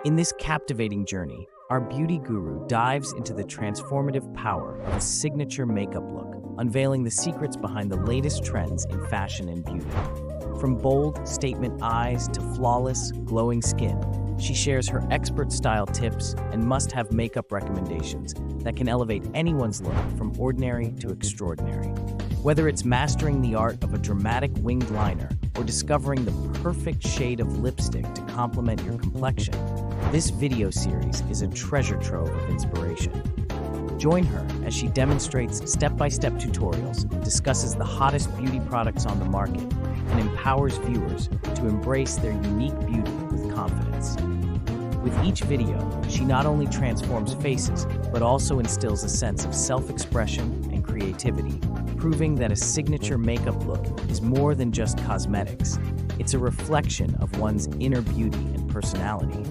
In this captivating journey, our beauty guru dives into the transformative power of a signature makeup look, unveiling the secrets behind the latest trends in fashion and beauty. From bold, statement eyes to flawless, glowing skin, she shares her expert style tips and must-have makeup recommendations that can elevate anyone's look from ordinary to extraordinary. Whether it's mastering the art of a dramatic winged liner or discovering the perfect shade of lipstick to complement your complexion, this video series is a treasure trove of inspiration. Join her as she demonstrates step-by-step tutorials, discusses the hottest beauty products on the market, and empowers viewers to embrace their unique beauty with confidence. With each video, she not only transforms faces, but also instills a sense of self-expression and creativity, proving that a signature makeup look is more than just cosmetics. It's a reflection of one's inner beauty and personality.